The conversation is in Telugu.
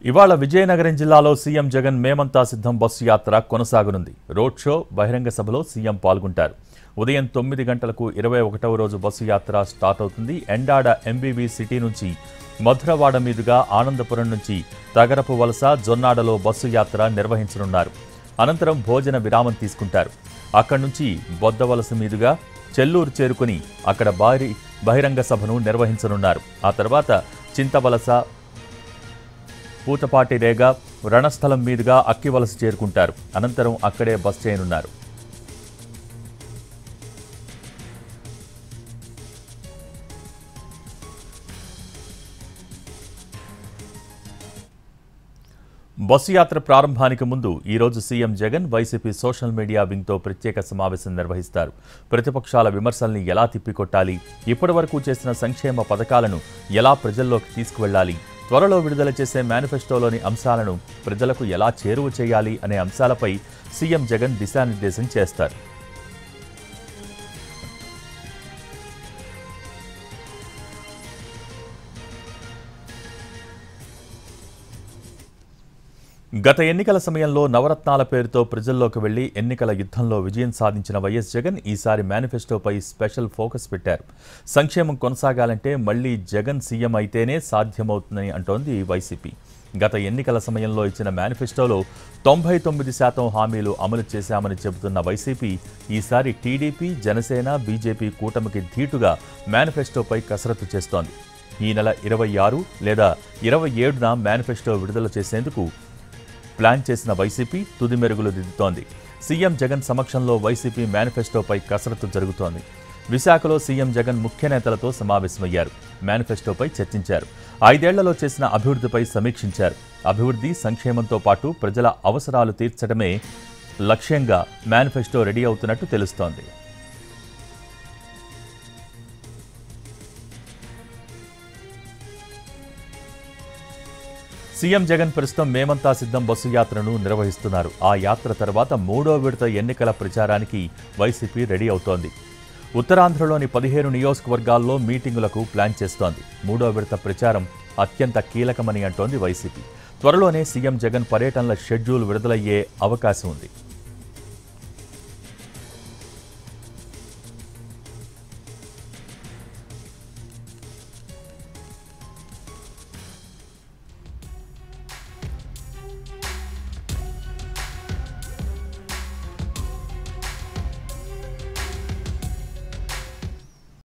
ఇవాళ విజయనగరం జిల్లాలో సీఎం జగన్ మేమంతా సిద్ధం బస్సు యాత్ర కొనసాగనుంది. రోడ్ షో, బహిరంగ సభలో సీఎం పాల్గొంటారు. ఉదయం 9 గంటలకు 21వ రోజు బస్సు యాత్ర స్టార్ట్ అవుతుంది. ఎండాడ ఎంబీబీ సిటీ నుంచి మధురవాడ మీదుగా ఆనందపురం నుంచి తగరపు వలస, జొన్నాడలో బస్సు యాత్ర నిర్వహించనున్నారు. అనంతరం భోజన విరామం తీసుకుంటారు. అక్కడి నుంచి బొద్దవలస మీదుగా చెల్లూరు చేరుకుని అక్కడ బహిరంగ సభను నిర్వహించనున్నారు. ఆ తర్వాత చింతవలస, పూతపాటి రేగ, రణస్థలం మీదుగా అక్కివలస చేరుకుంటారు. అనంతరం అక్కడే బస్ చేయనున్నారు. బస్సు యాత్ర ప్రారంభానికి ముందు ఈరోజు CM Jagan YCP social media వింగ్తో ప్రత్యేక సమావేశం నిర్వహిస్తారు. ప్రతిపక్షాల విమర్శల్ని ఎలా తిప్పికొట్టాలి, ఇప్పటివరకు చేసిన సంక్షేమ పథకాలను ఎలా ప్రజల్లోకి తీసుకువెళ్లాలి, త్వరలో విడుదల చేసే మేనిఫెస్టోలోని అంశాలను ప్రజలకు ఎలా చేరువ చేయాలి అనే అంశాలపై సీఎం జగన్ దిశానిర్దేశం చేస్తారు. గత ఎన్నికల సమయంలో నవరత్నాల పేరుతో ప్రజల్లోకి వెళ్లి ఎన్నికల యుద్ధంలో విజయం సాధించిన వైఎస్ జగన్ ఈసారి మేనిఫెస్టోపై స్పెషల్ ఫోకస్ పెట్టారు. సంక్షేమం కొనసాగాలంటే మళ్లీ జగన్ సీఎం అయితేనే సాధ్యమవుతుందని అంటోంది వైసీపీ. గత ఎన్నికల సమయంలో ఇచ్చిన మేనిఫెస్టోలో 99% హామీలు అమలు చేశామని చెబుతున్న వైసీపీ ఈసారి టీడీపీ, జనసేన, బీజేపీ కూటమికి ధీటుగా మేనిఫెస్టోపై కసరత్తు చేస్తోంది. ఈ నెల 26 లేదా 27న మేనిఫెస్టో విడుదల చేసేందుకు ప్లాన్ చేసిన వైసీపీ తుది మెరుగులు దిద్దుతోంది. సీఎం జగన్ సమక్షంలో వైసీపీ మేనిఫెస్టోపై కసరత్తు జరుగుతోంది. విశాఖలో సీఎం జగన్ ముఖ్య నేతలతో సమావేశమయ్యారు. మేనిఫెస్టోపై చర్చించారు. 5 ఏళ్లలో చేసిన అభివృద్ధిపై సమీక్షించారు. అభివృద్ధి, సంక్షేమంతో పాటు ప్రజల అవసరాలు తీర్చడమే లక్ష్యంగా మేనిఫెస్టో రెడీ అవుతున్నట్టు తెలుస్తోంది. సీఎం జగన్ ప్రస్తుతం మేమంతా సిద్ధం బస్సు యాత్రను నిర్వహిస్తున్నారు. ఆ యాత్ర తర్వాత 3వ విడత ఎన్నికల ప్రచారానికి వైసీపీ రెడీ అవుతోంది. ఉత్తరాంధ్రలోని 15 నియోజకవర్గాల్లో మీటింగులకు ప్లాన్ చేస్తోంది. 3వ విడత ప్రచారం అత్యంత కీలకమని అంటోంది వైసీపీ. త్వరలోనే సీఎం జగన్ పర్యటనల షెడ్యూల్ విడుదలయ్యే అవకాశం ఉంది.